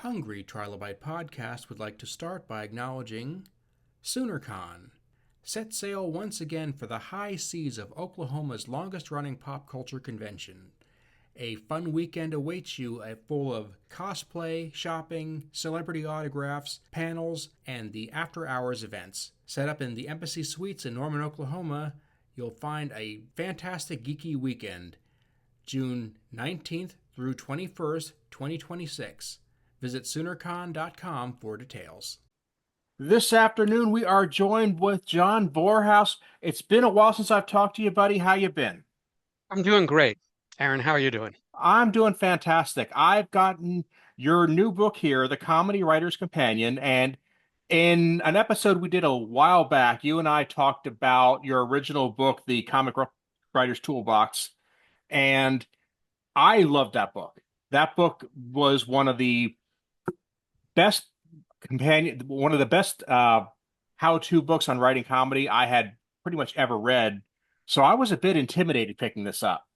Hungry Trilobyte podcast would like to start by acknowledging Soonercon. Set sail once again for the high seas of Oklahoma's longest-running pop culture convention. A fun weekend awaits you full of cosplay, shopping, celebrity autographs, panels, and the after-hours events. Set up in the Embassy Suites in Norman, Oklahoma, you'll find a fantastic geeky weekend, June 19th through 21st, 2026. Visit Soonercon.com for details. This afternoon, we are joined with John Vorhaus. It's been a while since I've talked to you, buddy. How you been? I'm doing great. Aaron, how are you doing? I'm doing fantastic. I've gotten your new book here, The Comedy Writer's Companion, and in an episode we did a while back, you and I talked about your original book, The Writer's Toolbox, and I loved that book. That book was one of the best how-to books on writing comedy I had pretty much ever read. So I was a bit intimidated picking this up.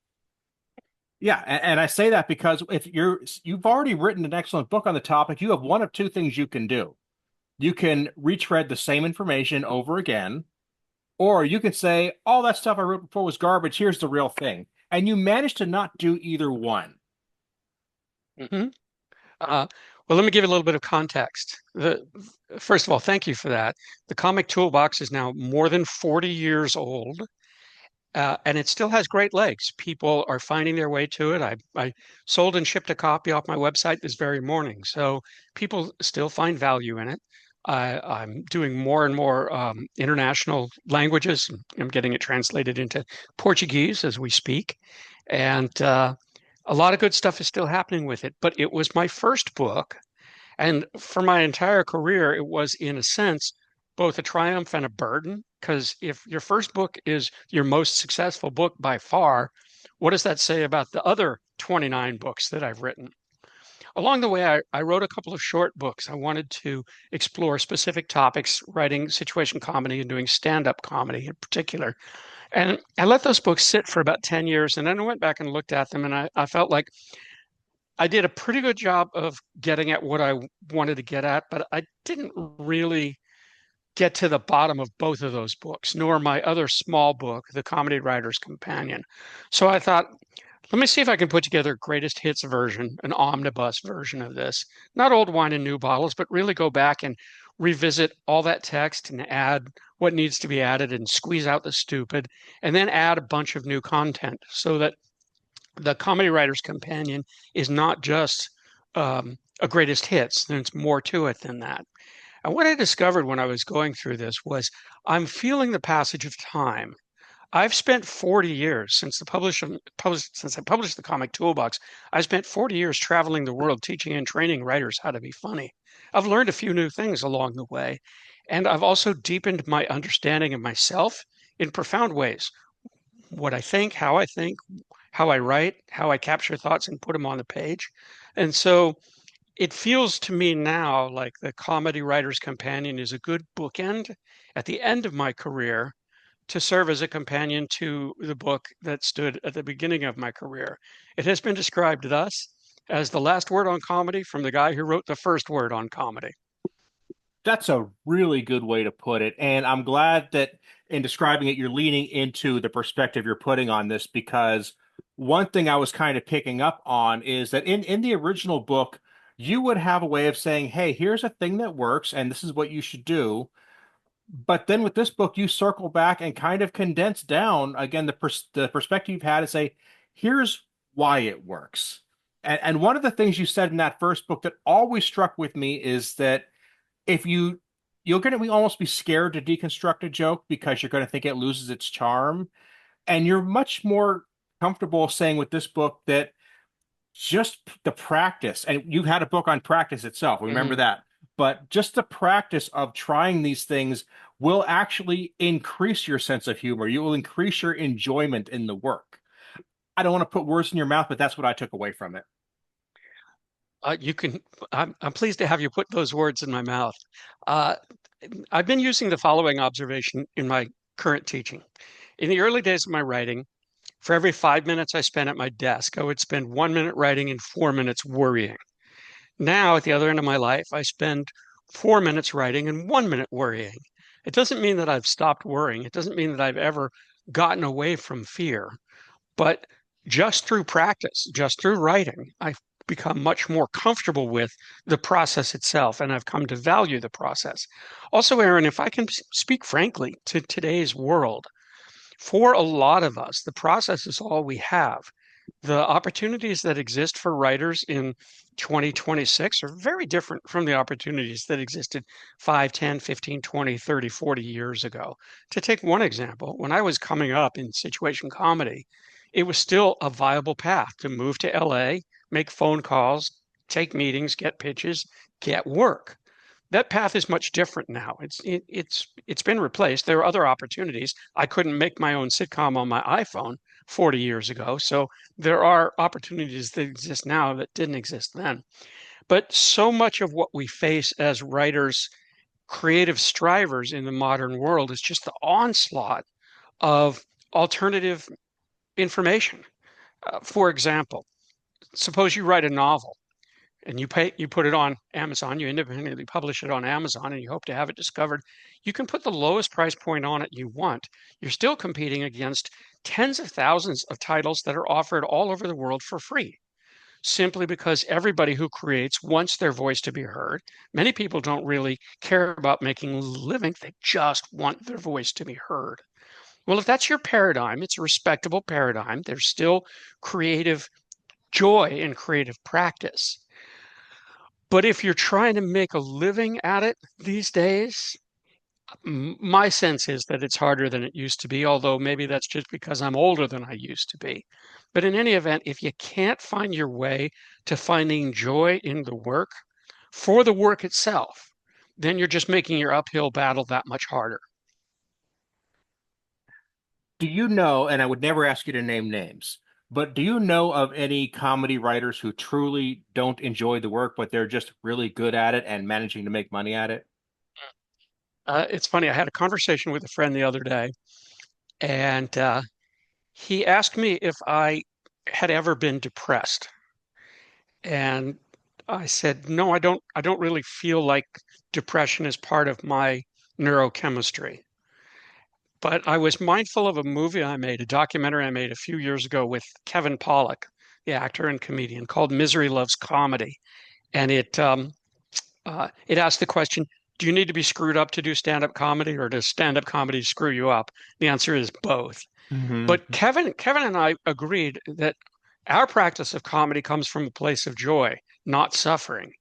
Yeah, and I say that because if you've already written an excellent book on the topic, you have one of two things you can do. You can retread the same information over again, or you can say, all that stuff I wrote before was garbage, here's the real thing. And you managed to not do either one. Mm-hmm. Well, let me give you a little bit of context. First of all, thank you for that. The Comic Toolbox is now more than 40 years old, and it still has great legs. People are finding their way to it. I sold and shipped a copy off my website this very morning, so people still find value in it. I'm doing more and more international languages. I'm getting it translated into Portuguese as we speak, and a lot of good stuff is still happening with it, but it was my first book. And for my entire career, it was, in a sense, both a triumph and a burden. Because if your first book is your most successful book by far, what does that say about the other 29 books that I've written? Along the way, I wrote a couple of short books. I wanted to explore specific topics, writing situation comedy and doing stand-up comedy in particular. And I let those books sit for about 10 years, and then I went back and looked at them, and I felt like I did a pretty good job of getting at what I wanted to get at, but I didn't really get to the bottom of both of those books, nor my other small book, The Comedy Writer's Companion. So I thought, let me see if I can put together a greatest hits version, an omnibus version of this. Not old wine in new bottles, but really go back and revisit all that text and add what needs to be added and squeeze out the stupid, and then add a bunch of new content so that the Comedy Writer's Companion is not just a greatest hits. There's more to it than that. And what I discovered when I was going through this was I'm feeling the passage of time. I've spent 40 years since I published the Comic Toolbox. I spent 40 years traveling the world teaching and training writers how to be funny. I've learned a few new things along the way, and I've also deepened my understanding of myself in profound ways. What I think, how I write, how I capture thoughts and put them on the page. And so it feels to me now like the Comedy Writer's Companion is a good bookend at the end of my career to serve as a companion to the book that stood at the beginning of my career. It has been described thus as the last word on comedy from the guy who wrote the first word on comedy. That's a really good way to put it. And I'm glad that in describing it, you're leaning into the perspective you're putting on this, because one thing I was kind of picking up on is that in the original book, you would have a way of saying, hey, here's a thing that works, and this is what you should do. But then with this book, you circle back and kind of condense down again the perspective you've had and say, here's why it works. And one of the things you said in that first book that always struck with me is that if you're going to almost be scared to deconstruct a joke because you're going to think it loses its charm. And you're much more comfortable saying with this book that just the practice, and you had a book on practice itself, remember that, but just the practice of trying these things will actually increase your sense of humor. You will increase your enjoyment in the work. I don't want to put words in your mouth, but that's what I took away from it. I'm pleased to have you put those words in my mouth. I've been using the following observation in my current teaching. In the early days of my writing, for every 5 minutes I spent at my desk, I would spend 1 minute writing and 4 minutes worrying. Now, at the other end of my life, I spend 4 minutes writing and 1 minute worrying. It doesn't mean that I've stopped worrying. It doesn't mean that I've ever gotten away from fear. But just through practice, just through writing, I've become much more comfortable with the process itself, and I've come to value the process. Also, Aaron, if I can speak frankly to today's world, for a lot of us, the process is all we have. The opportunities that exist for writers in 2026 are very different from the opportunities that existed 5, 10, 15, 20, 30, 40 years ago. To take one example, when I was coming up in situation comedy, it was still a viable path to move to LA, make phone calls, take meetings, get pitches, get work. That path is much different now. It's been replaced. There are other opportunities. I couldn't make my own sitcom on my iPhone 40 years ago. So there are opportunities that exist now that didn't exist then. But so much of what we face as writers, creative strivers in the modern world is just the onslaught of alternative information. For example, suppose you write a novel and you put it on Amazon, you independently publish it on Amazon, and you hope to have it discovered. You can put the lowest price point on it you want. You're still competing against tens of thousands of titles that are offered all over the world for free, simply because everybody who creates wants their voice to be heard. Many people don't really care about making a living, they just want their voice to be heard. Well, if that's your paradigm, it's a respectable paradigm. There's still creative joy in creative practice. But if you're trying to make a living at it these days, my sense is that it's harder than it used to be, although maybe that's just because I'm older than I used to be. But in any event, if you can't find your way to finding joy in the work for the work itself, then you're just making your uphill battle that much harder. Do you know, and I would never ask you to name names, but do you know of any comedy writers who truly don't enjoy the work, but they're just really good at it and managing to make money at it? It's funny, I had a conversation with a friend the other day, and he asked me if I had ever been depressed. And I said, no, I don't really feel like depression is part of my neurochemistry. But I was mindful of a movie I made, a documentary I made a few years ago with Kevin Pollak, the actor and comedian, called Misery Loves Comedy. And it asked the question, do you need to be screwed up to do stand-up comedy, or does stand-up comedy screw you up? The answer is both. Hmm. But Kevin and I agreed that our practice of comedy comes from a place of joy, not suffering.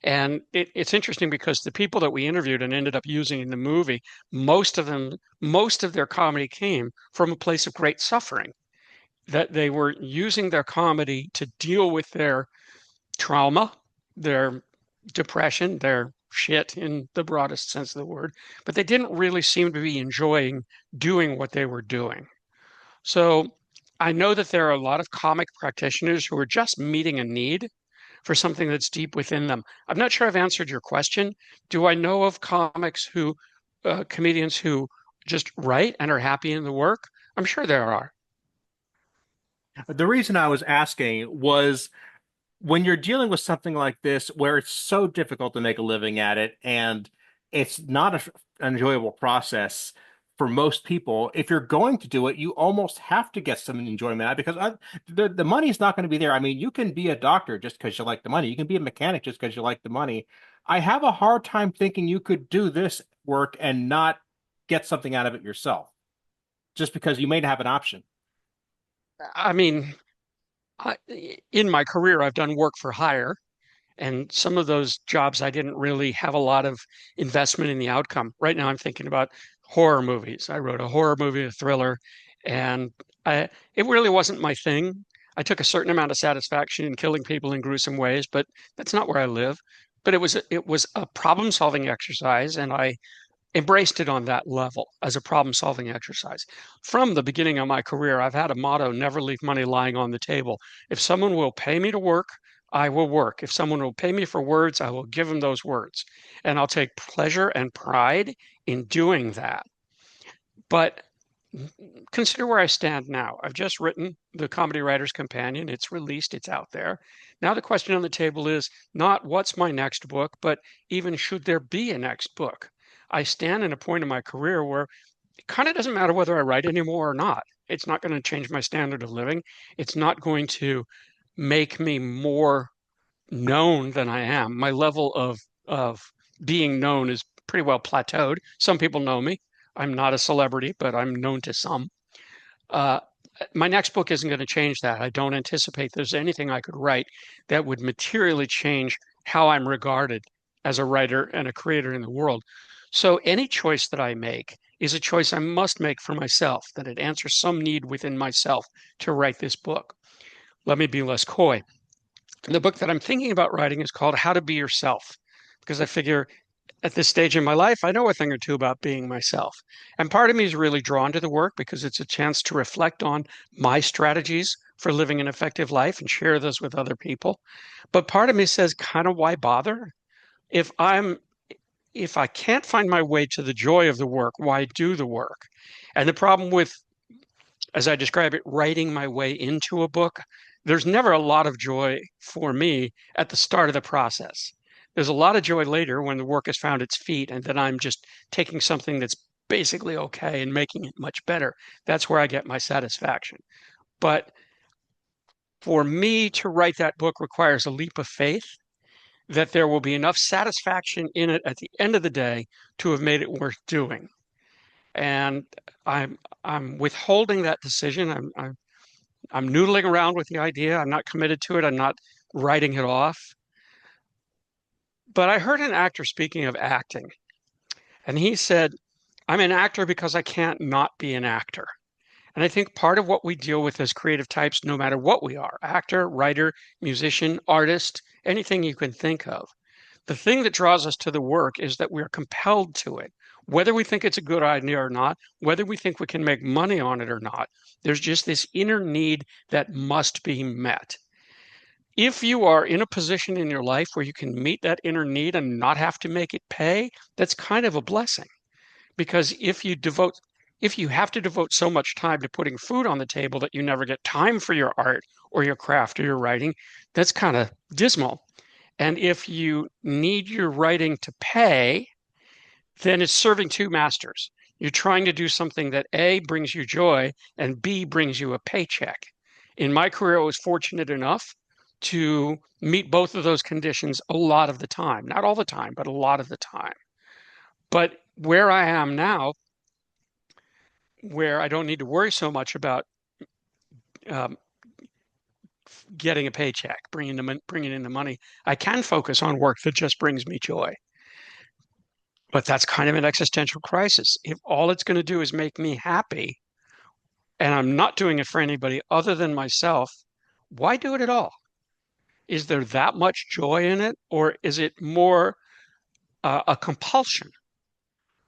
And it's interesting because the people that we interviewed and ended up using in the movie, most of their comedy came from a place of great suffering, that they were using their comedy to deal with their trauma, their depression, their shit in the broadest sense of the word, but they didn't really seem to be enjoying doing what they were doing. So I know that there are a lot of comic practitioners who are just meeting a need for something that's deep within them. I'm not sure I've answered your question. Do I know of comedians who just write and are happy in the work? I'm sure there are. The reason I was asking was when you're dealing with something like this, where it's so difficult to make a living at it, and it's not an enjoyable process for most people, if you're going to do it, you almost have to get some enjoyment out of it because the money's not going to be there. I mean, you can be a doctor just because you like the money. You can be a mechanic just because you like the money. I have a hard time thinking you could do this work and not get something out of it yourself, just because you may have an option. I mean, I, in my career, I've done work for hire, and some of those jobs I didn't really have a lot of investment in the outcome. Right now, I'm thinking about horror movies. I wrote a horror movie, a thriller, and it really wasn't my thing. I took a certain amount of satisfaction in killing people in gruesome ways, but that's not where I live. But it was a problem-solving exercise, and I embraced it on that level as a problem-solving exercise. From the beginning of my career, I've had a motto, never leave money lying on the table. If someone will pay me to work, I will work. If someone will pay me for words, I will give them those words. And I'll take pleasure and pride in doing that. But consider where I stand now. I've just written the Comedy Writer's Companion. It's released, it's out there. Now the question on the table is not what's my next book, but even should there be a next book? I stand in a point in my career where it kind of doesn't matter whether I write anymore or not. It's not going to change my standard of living. It's not going to make me more known than I am. My level of being known is pretty well plateaued. Some people know me. I'm not a celebrity, but I'm known to some. Uh, my next book isn't going to change that. I don't anticipate there's anything I could write that would materially change how I'm regarded as a writer and a creator in the world. So any choice that I make is a choice I must make for myself, that it answers some need within myself to write this book. Let me be less coy. The book that I'm thinking about writing is called How to Be Yourself, because I figure at this stage in my life, I know a thing or two about being myself. And part of me is really drawn to the work because it's a chance to reflect on my strategies for living an effective life and share those with other people. But part of me says, kind of why bother? If I can't find my way to the joy of the work, why do the work? And the problem with, as I describe it, writing my way into a book, there's never a lot of joy for me at the start of the process. There's a lot of joy later when the work has found its feet and then I'm just taking something that's basically okay and making it much better. That's where I get my satisfaction. But for me to write that book requires a leap of faith that there will be enough satisfaction in it at the end of the day to have made it worth doing. And I'm withholding that decision. I'm noodling around with the idea. I'm not committed to it. I'm not writing it off. But I heard an actor speaking of acting, and he said, I'm an actor because I can't not be an actor. And I think part of what we deal with as creative types, no matter what we are, actor, writer, musician, artist, anything you can think of, the thing that draws us to the work is that we're compelled to it. Whether we think it's a good idea or not, whether we think we can make money on it or not, there's just this inner need that must be met. If you are in a position in your life where you can meet that inner need and not have to make it pay, that's kind of a blessing. Because if you have to devote so much time to putting food on the table that you never get time for your art or your craft or your writing, that's kind of dismal. And if you need your writing to pay, then it's serving two masters. You're trying to do something that A, brings you joy, and B, brings you a paycheck. In my career, I was fortunate enough to meet both of those conditions a lot of the time. Not all the time, but a lot of the time. But where I am now, where I don't need to worry so much about um, getting a paycheck, bringing in the money, I can focus on work that just brings me joy. But that's kind of an existential crisis. If all it's going to do is make me happy, and I'm not doing it for anybody other than myself, why do it at all? Is there that much joy in it, or is it more a compulsion?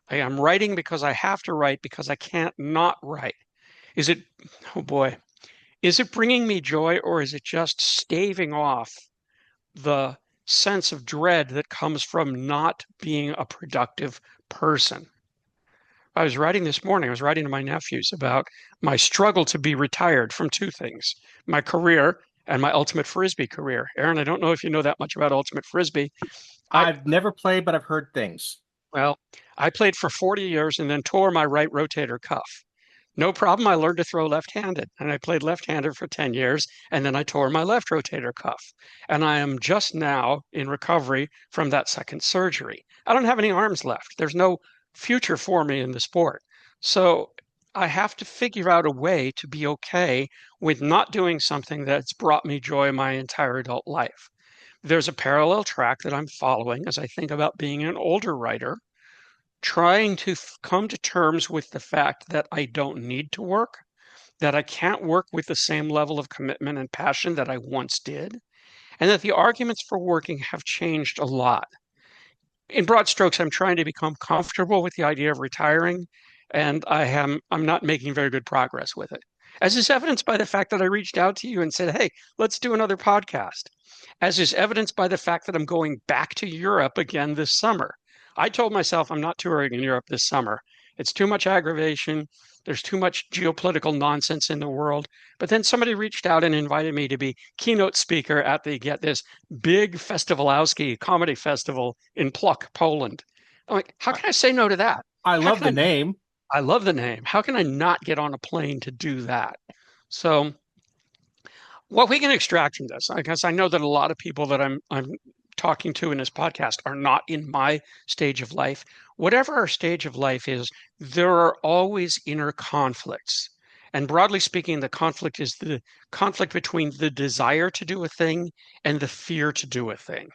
I'm writing because I have to write because I can't not write. Is it, oh boy, is it bringing me joy, or is it just staving off the sense of dread that comes from not being a productive person? I was writing this morning, I was writing to my nephews about my struggle to be retired from two things, my career and my Ultimate Frisbee career. Aaron, I don't know if you know that much about Ultimate Frisbee. I've never played, but I've heard things. Well, I played for 40 years and then tore my right rotator cuff. No problem. I learned to throw left-handed, and I played left-handed for 10 years, and then I tore my left rotator cuff. And I am just now in recovery from that second surgery. I don't have any arms left. There's no future for me in the sport. So I have to figure out a way to be okay with not doing something that's brought me joy my entire adult life. There's a parallel track that I'm following as I think about being an older writer, trying to come to terms with the fact that I don't need to work, that I can't work with the same level of commitment and passion that I once did, and that the arguments for working have changed a lot. In broad strokes, I'm trying to become comfortable with the idea of retiring, and I'm not making very good progress with it. As is evidenced by the fact that I reached out to you and said, hey, let's do another podcast. As is evidenced by the fact that I'm going back to Europe again this summer. I told myself I'm not touring in Europe this summer, It's too much aggravation. There's too much geopolitical nonsense in the world. But then somebody reached out and invited me to be keynote speaker at the, get this, big Festivalowski comedy festival in Plock, Poland. I'm like, how can I say no to that? I How love the can name. I love the name. How can I not get on a plane to do that? So what we can extract from this, I guess I know that a lot of people that I'm talking to in this podcast are not in my stage of life. Whatever our stage of life is, there are always inner conflicts. And broadly speaking, the conflict is the conflict between the desire to do a thing and the fear to do a thing.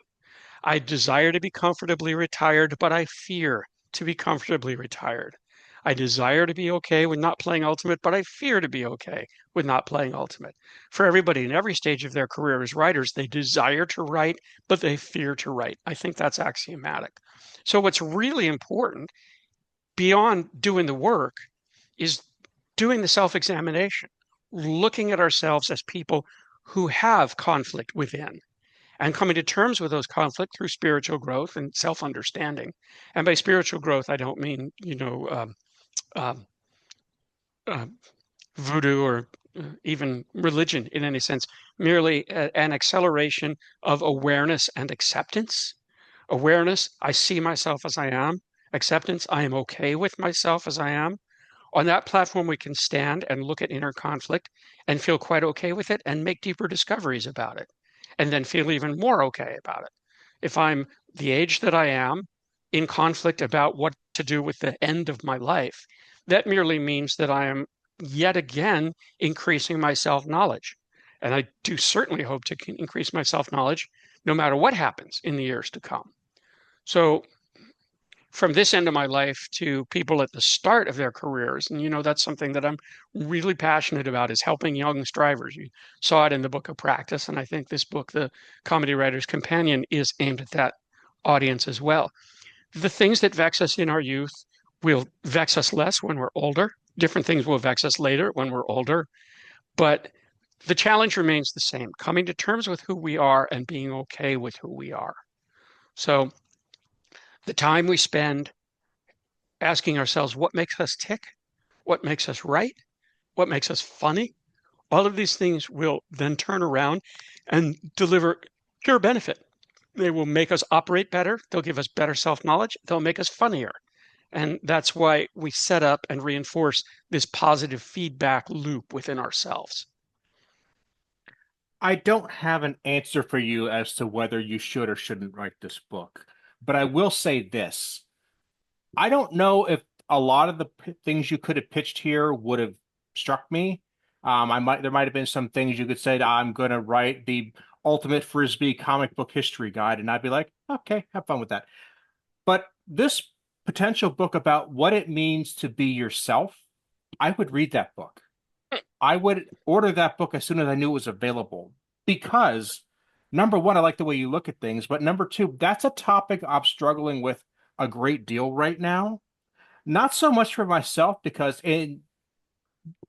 I desire to be comfortably retired, but I fear to be comfortably retired. I desire to be okay with not playing Ultimate, but I fear to be okay with not playing Ultimate. For everybody in every stage of their career as writers, they desire to write, but they fear to write. I think that's axiomatic. So, what's really important beyond doing the work is doing the self examination, looking at ourselves as people who have conflict within and coming to terms with those conflicts through spiritual growth and self-understanding. And by spiritual growth, I don't mean, um, uh, voodoo or even religion in any sense, merely an acceleration of awareness and acceptance. Awareness, I see myself as I am. Acceptance, I am okay with myself as I am. On that platform, we can stand and look at inner conflict and feel quite okay with it and make deeper discoveries about it, and then feel even more okay about it. If I'm the age that I am in conflict about what to do with the end of my life, that merely means that I am yet again increasing my self knowledge. And I do certainly hope to increase my self knowledge no matter what happens in the years to come. So from this end of my life to people at the start of their careers. And that's something that I'm really passionate about, is helping young strivers. You saw it in the book of practice, and I think this book, The Comedy Writer's Companion, is aimed at that audience as well. The things that vex us in our youth will vex us less when we're older. Different things will vex us later when we're older, but the challenge remains the same: coming to terms with who we are and being okay with who we are. So the time we spend asking ourselves what makes us tick, what makes us right, what makes us funny, all of these things will then turn around and deliver pure benefit. They will make us operate better. They'll give us better self knowledge. They'll make us funnier. And that's why we set up and reinforce this positive feedback loop within ourselves. I don't have an answer for you as to whether you should or shouldn't write this book, but I will say this. I don't know if a lot of the things you could have pitched here would have struck me. There might have been some things you could say that I'm going to write the ultimate Frisbee comic book history guide, and I'd be like, okay, have fun with that. But this potential book about what it means to be yourself, I would read that book. I would order that book as soon as I knew it was available because number one, I like the way you look at things, but number two, that's a topic I'm struggling with a great deal right now. Not so much for myself because in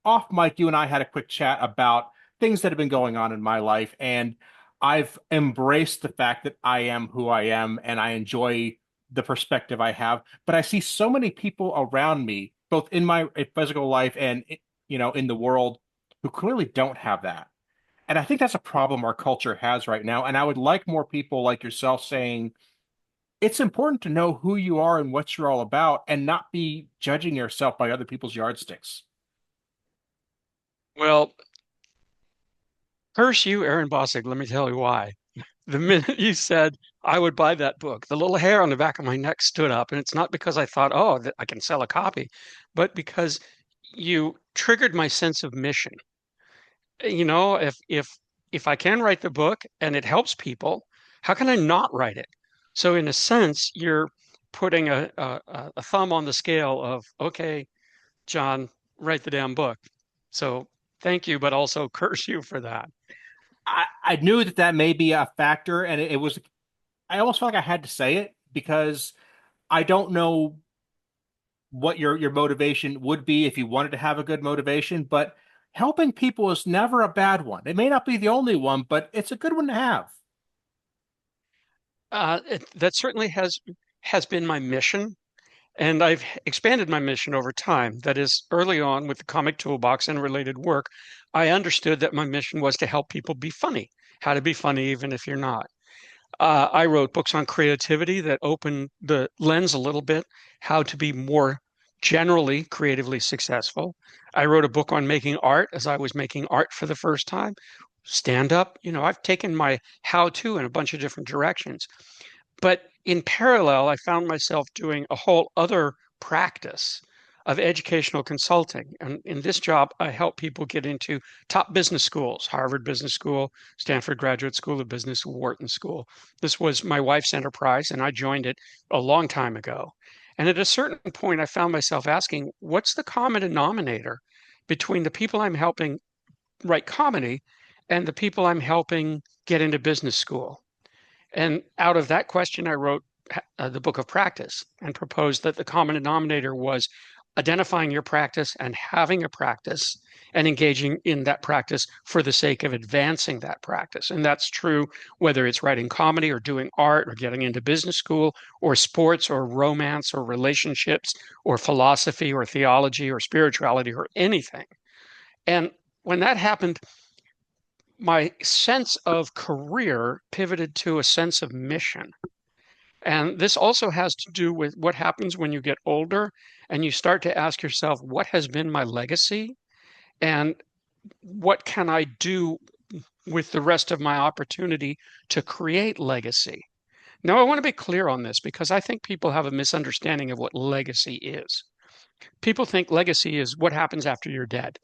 off mic, you and I had a quick chat about things that have been going on in my life, and I've embraced the fact that I am who I am and I enjoy the perspective I have. But I see so many people around me, both in my physical life and in the world, who clearly don't have that. And I think that's a problem our culture has right now. And I would like more people like yourself saying, it's important to know who you are and what you're all about and not be judging yourself by other people's yardsticks. Well, curse you, Aaron Bossig. Let me tell you why. The minute you said I would buy that book, the little hair on the back of my neck stood up. And it's not because I thought, oh, I can sell a copy, but because you triggered my sense of mission. If I can write the book and it helps people, how can I not write it? So in a sense, you're putting a thumb on the scale of, okay, John, write the damn book. So thank you, but also curse you for that. I knew that may be a factor, and it was. I almost felt like I had to say it because I don't know what your motivation would be if you wanted to have a good motivation, but helping people is never a bad one. It may not be the only one, but it's a good one to have. That certainly has been my mission. And I've expanded my mission over time. That is, early on with the Comic Toolbox and related work, I understood that my mission was to help people be funny, how to be funny even if you're not. I wrote books on creativity that open the lens a little bit, how to be more generally creatively successful. I wrote a book on making art as I was making art for the first time. Stand up, I've taken my how to in a bunch of different directions. But in parallel, I found myself doing a whole other practice of educational consulting. And in this job, I help people get into top business schools, Harvard Business School, Stanford Graduate School of Business, Wharton School. This was my wife's enterprise, and I joined it a long time ago. And at a certain point, I found myself asking, what's the common denominator between the people I'm helping write comedy and the people I'm helping get into business school? And out of that question, I wrote the book of practice and proposed that the common denominator was identifying your practice and having a practice and engaging in that practice for the sake of advancing that practice. And that's true whether it's writing comedy or doing art or getting into business school or sports or romance or relationships or philosophy or theology or spirituality or anything. And when that happened, my sense of career pivoted to a sense of mission. And this also has to do with what happens when you get older and you start to ask yourself, what has been my legacy? And what can I do with the rest of my opportunity to create legacy? Now, I want to be clear on this because I think people have a misunderstanding of what legacy is. People think legacy is what happens after you're dead.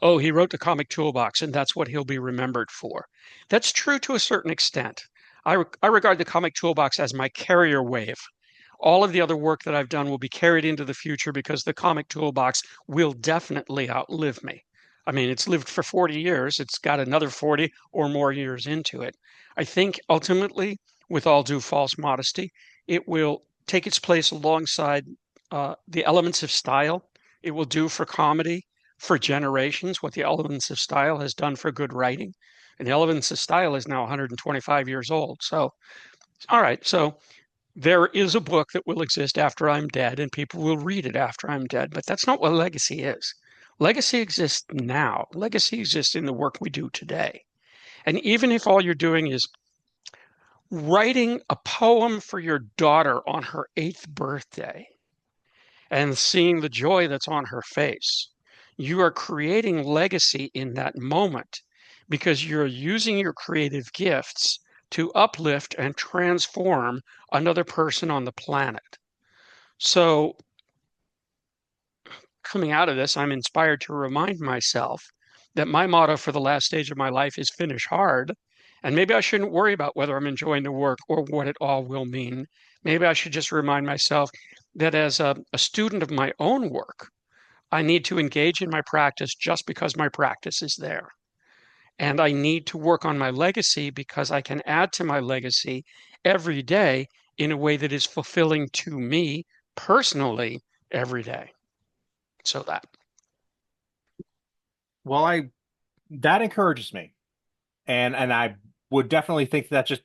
Oh, he wrote the Comic Toolbox, and that's what he'll be remembered for. That's true to a certain extent. I regard the Comic Toolbox as my carrier wave. All of the other work that I've done will be carried into the future because the Comic Toolbox will definitely outlive me. I mean, it's lived for 40 years. It's got another 40 or more years into it. I think ultimately, with all due false modesty, it will take its place alongside the elements of style. It will do for comedy for generations what the Elements of Style has done for good writing. And the Elements of Style is now 125 years old. So, all right. So there is a book that will exist after I'm dead, and people will read it after I'm dead. But that's not what legacy is. Legacy exists now. Legacy exists in the work we do today. And even if all you're doing is writing a poem for your daughter on her 8th birthday and seeing the joy that's on her face, you are creating legacy in that moment because you're using your creative gifts to uplift and transform another person on the planet. So coming out of this, I'm inspired to remind myself that my motto for the last stage of my life is finish hard. And maybe I shouldn't worry about whether I'm enjoying the work or what it all will mean. Maybe I should just remind myself that as a student of my own work, I need to engage in my practice just because my practice is there. And I need to work on my legacy because I can add to my legacy every day in a way that is fulfilling to me personally every day. So that. Well, that encourages me, and I would definitely think that just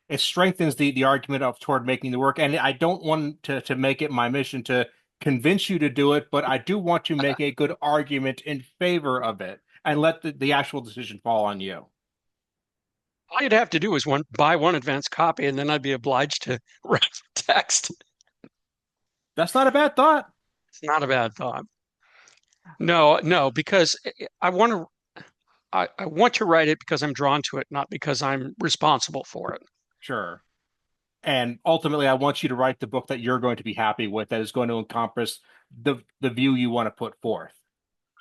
it strengthens the argument of toward making the work. And I don't want to make it my mission to convince you to do it, but I do want to make a good argument in favor of it and let the actual decision fall on you. All you'd have to do is buy one advance copy, and then I'd be obliged to write text. That's not a bad thought. It's not a bad thought. No, because I want to I want to write it because I'm drawn to it, not because I'm responsible for it. Sure. And ultimately, I want you to write the book that you're going to be happy with, that is going to encompass the view you want to put forth.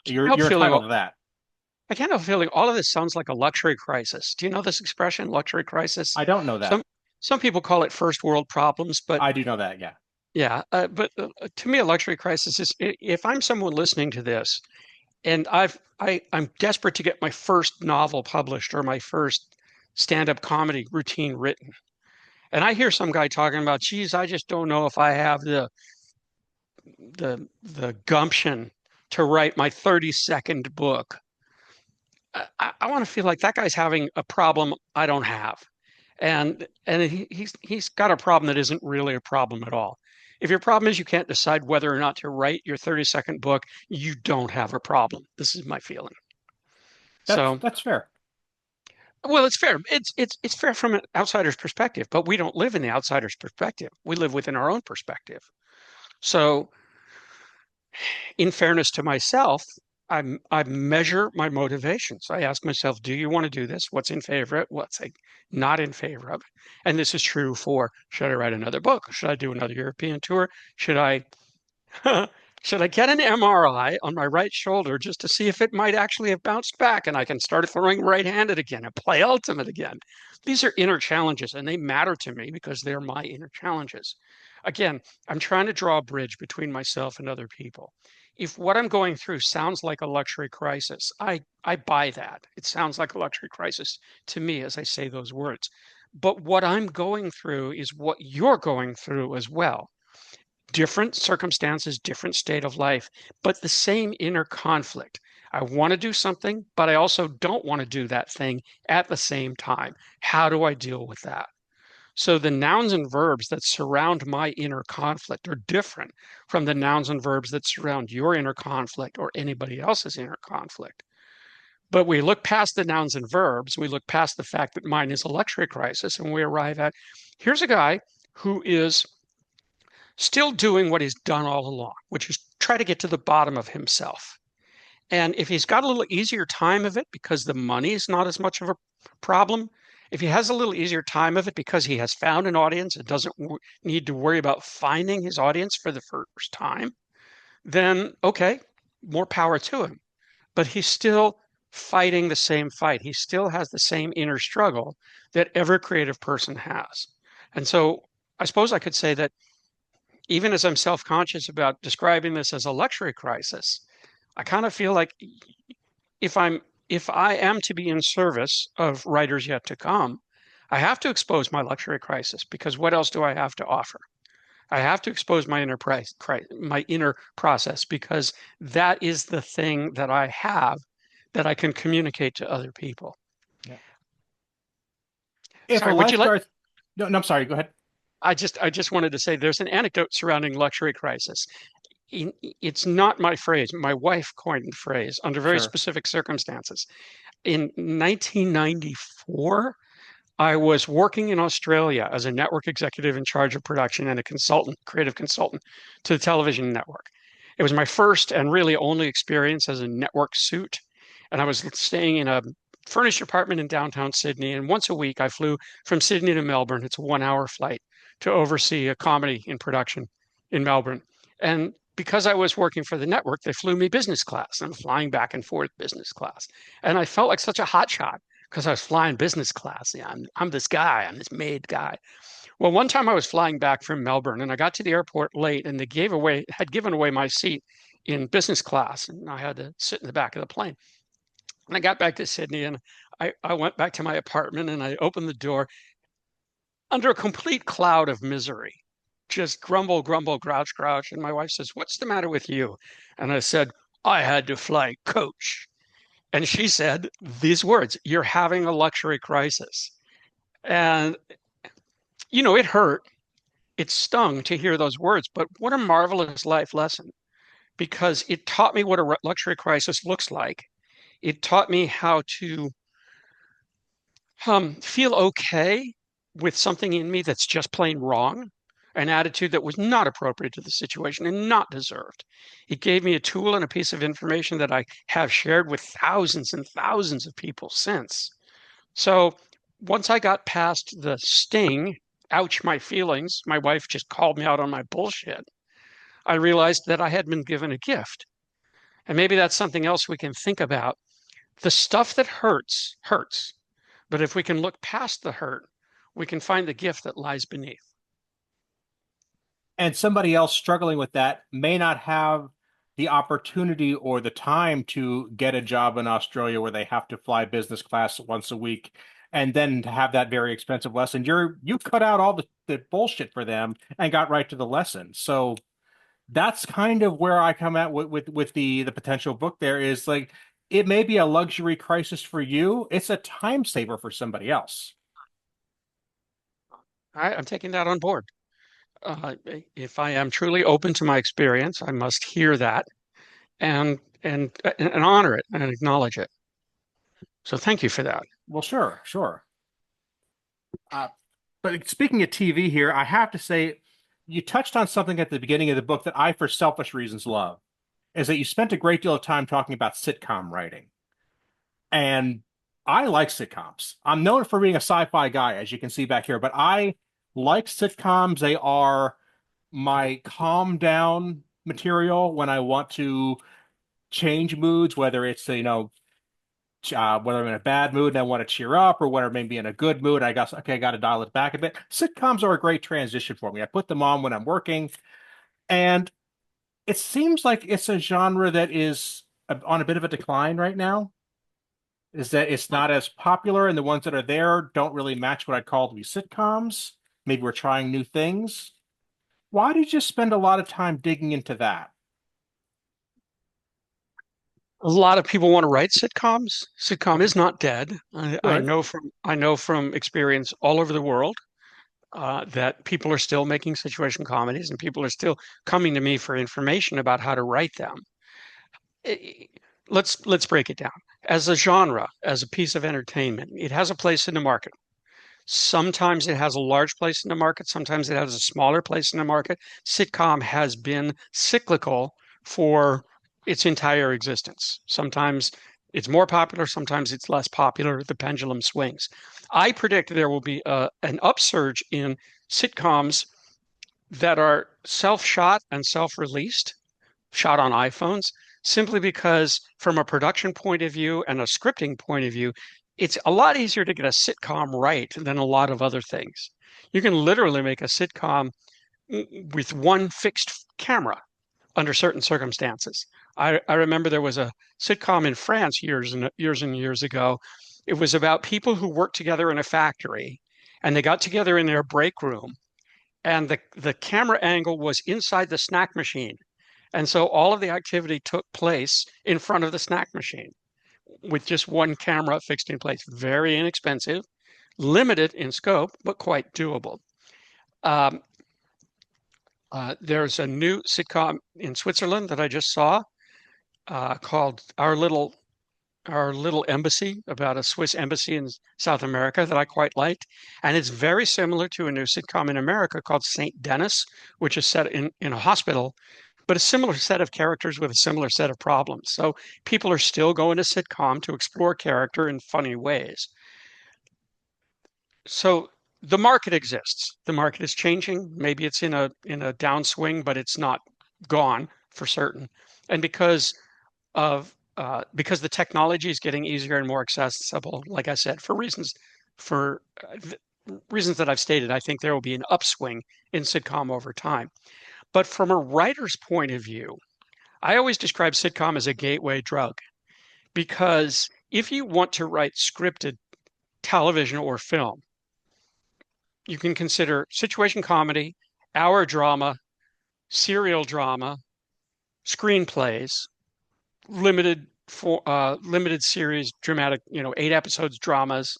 You're entitled to that. I can't help feeling all of this sounds like a luxury crisis. Do you know this expression, luxury crisis? I don't know that. Some people call it first world problems, but I do know that, yeah. Yeah, but to me, a luxury crisis is if I'm someone listening to this and I'm desperate to get my first novel published or my first stand-up comedy routine written, and I hear some guy talking about, geez, I just don't know if I have the gumption to write my 32nd book. I want to feel like that guy's having a problem I don't have, and he's got a problem that isn't really a problem at all. If your problem is you can't decide whether or not to write your 30-second book, you don't have a problem. This is my feeling. So, That's fair. well, it's fair. It's fair from an outsider's perspective, but we don't live in the outsider's perspective. We live within our own perspective. So, in fairness to myself, I measure my motivations. I ask myself, do you want to do this? What's in favor of it? What's not in favor of it? And this is true for, should I write another book? Should I do another European tour? Should I should I get an MRI on my right shoulder just to see if it might actually have bounced back and I can start throwing right-handed again and play ultimate again? These are inner challenges and they matter to me because they're my inner challenges. Again, I'm trying to draw a bridge between myself and other people. If what I'm going through sounds like a luxury crisis, I buy that. It sounds like a luxury crisis to me as I say those words. But what I'm going through is what you're going through as well. Different circumstances, different state of life, but the same inner conflict. I want to do something, but I also don't want to do that thing at the same time. How do I deal with that? So the nouns and verbs that surround my inner conflict are different from the nouns and verbs that surround your inner conflict or anybody else's inner conflict. But we look past the nouns and verbs, we look past the fact that mine is a luxury crisis, and we arrive at, here's a guy who is still doing what he's done all along, which is try to get to the bottom of himself. And if he's got a little easier time of it because the money is not as much of a problem, if he has a little easier time of it because he has found an audience and doesn't need to worry about finding his audience for the first time, then okay, more power to him. But he's still fighting the same fight. He still has the same inner struggle that every creative person has. And so I suppose I could say that even as I'm self-conscious about describing this as a luxury crisis, I kind of feel like if I am to be in service of writers yet to come, I have to expose my luxury crisis because what else do I have to offer? I have to expose my my inner process because that is the thing that I have that I can communicate to other people. Yeah. If Sorry, a would you let? lifeguard, no, I'm sorry. Go ahead. I just wanted to say there's an anecdote surrounding luxury crisis. It's not my phrase. My wife coined the phrase under very Sure. specific circumstances. In 1994, I was working in Australia as a network executive in charge of production and a consultant, creative consultant to the television network. It was my first and really only experience as a network suit. And I was staying in a furnished apartment in downtown Sydney. And once a week, I flew from Sydney to Melbourne. It's a 1 hour flight to oversee a comedy in production in Melbourne. And because I was working for the network, they flew me business class. I'm flying back and forth business class. And I felt like such a hotshot because I was flying business class. Yeah, I'm this guy, I'm this made guy. Well, one time I was flying back from Melbourne and I got to the airport late and they had given away my seat in business class and I had to sit in the back of the plane. And I got back to Sydney and I went back to my apartment and I opened the door under a complete cloud of misery. Just grumble, grumble, grouch, grouch. And my wife says, "What's the matter with you?" And I said, "I had to fly coach." And she said these words, "You're having a luxury crisis." And, it hurt. It stung to hear those words, but what a marvelous life lesson because it taught me what a luxury crisis looks like. It taught me how to feel okay with something in me that's just plain wrong, an attitude that was not appropriate to the situation and not deserved. It gave me a tool and a piece of information that I have shared with thousands and thousands of people since. So once I got past the sting, ouch, my feelings, my wife just called me out on my bullshit. I realized that I had been given a gift. And maybe that's something else we can think about. The stuff that hurts, hurts. But if we can look past the hurt, we can find the gift that lies beneath. And somebody else struggling with that may not have the opportunity or the time to get a job in Australia where they have to fly business class once a week and then to have that very expensive lesson. You cut out all the bullshit for them and got right to the lesson. So that's kind of where I come at with the potential book there is like it may be a luxury crisis for you. It's a time saver for somebody else. I'm taking that on board. if I am truly open to my experience, I must hear that and honor it and acknowledge it. So thank you for that. Well, sure, sure. Uh, but speaking of TV here, I have to say, you touched on something at the beginning of the book that I, for selfish reasons, love, is that you spent a great deal of time talking about sitcom writing. And I like sitcoms. I'm known for being a sci-fi guy, as you can see back here, but I like sitcoms. They are my calm down material when I want to change moods, whether it's, whether I'm in a bad mood and I want to cheer up, or whether maybe in a good mood, I guess, okay, I got to dial it back a bit. Sitcoms are a great transition for me. I put them on when I'm working, and it seems like it's a genre that is on a bit of a decline right now. Is that it's not as popular, and the ones that are there don't really match what I'd call to be sitcoms. Maybe we're trying new things. Why did you spend a lot of time digging into that? A lot of people want to write sitcoms. Sitcom is not dead. I Good. know from experience all over the world that people are still making situation comedies, and people are still coming to me for information about how to write them. I- let's break it down. As a genre, as a piece of entertainment, it has a place in the market. Sometimes it has a large place in the market. Sometimes it has a smaller place in the market. Sitcom has been cyclical for its entire existence. Sometimes it's more popular, sometimes it's less popular. The pendulum swings. I predict there will be an upsurge in sitcoms that are self-shot and self-released, shot on iPhones, simply because from a production point of view and a scripting point of view, it's a lot easier to get a sitcom right than a lot of other things. You can literally make a sitcom with one fixed camera under certain circumstances. I remember there was a sitcom in France years ago. It was about people who worked together in a factory, and they got together in their break room, and the camera angle was inside the snack machine. And so all of the activity took place in front of the snack machine with just one camera fixed in place. Very inexpensive, limited in scope, but quite doable. Um, there's a new sitcom in Switzerland that I just saw called Our Little Embassy, about a Swiss embassy in South America, that I quite liked. And it's very similar to a new sitcom in America called St. Denis, which is set in a hospital, but a similar set of characters with a similar set of problems. So people are still going to sitcom to explore character in funny ways. So the market exists. The market is changing. Maybe it's in a downswing, but it's not gone for certain. And because the technology is getting easier and more accessible, like I said, for reasons that I've stated, I think there will be an upswing in sitcom over time. But from a writer's point of view, I always describe sitcom as a gateway drug, because if you want to write scripted television or film, you can consider situation comedy, hour drama, serial drama, screenplays, limited series, dramatic, 8 episodes dramas.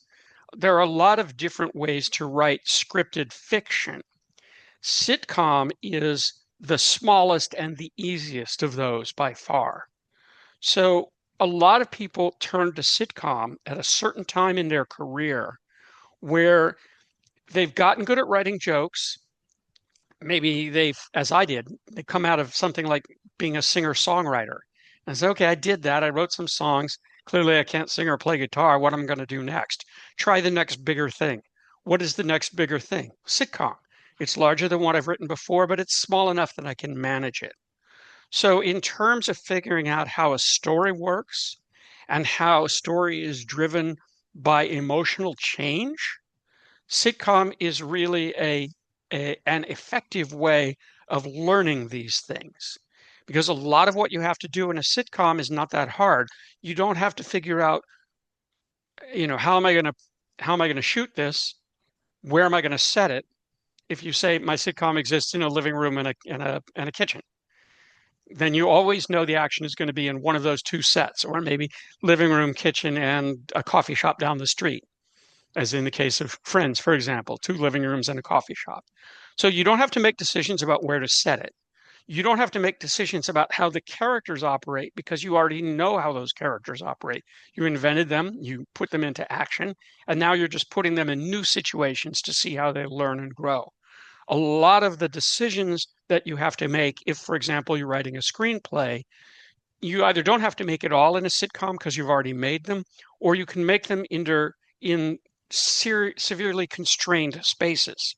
There are a lot of different ways to write scripted fiction. Sitcom is the smallest and the easiest of those by far. So a lot of people turn to sitcom at a certain time in their career where they've gotten good at writing jokes. Maybe they've, as I did, they come out of something like being a singer-songwriter. And say, okay, I did that. I wrote some songs. Clearly, I can't sing or play guitar. What am I going to do next? Try the next bigger thing. What is the next bigger thing? Sitcom. It's larger than what I've written before, but it's small enough that I can manage it. So, in terms of figuring out how a story works and how a story is driven by emotional change, sitcom is really an effective way of learning these things. Because a lot of what you have to do in a sitcom is not that hard. You don't have to figure out, how am I going to shoot this? Where am I going to set it? If you say my sitcom exists in a living room and a kitchen, then you always know the action is going to be in one of those two sets, or maybe living room, kitchen, and a coffee shop down the street, as in the case of Friends, for example, two living rooms and a coffee shop. So you don't have to make decisions about where to set it. You don't have to make decisions about how the characters operate because you already know how those characters operate. You invented them, you put them into action, and now you're just putting them in new situations to see how they learn and grow. A lot of the decisions that you have to make, if, for example, you're writing a screenplay, you either don't have to make it all in a sitcom because you've already made them, or you can make them in severely constrained spaces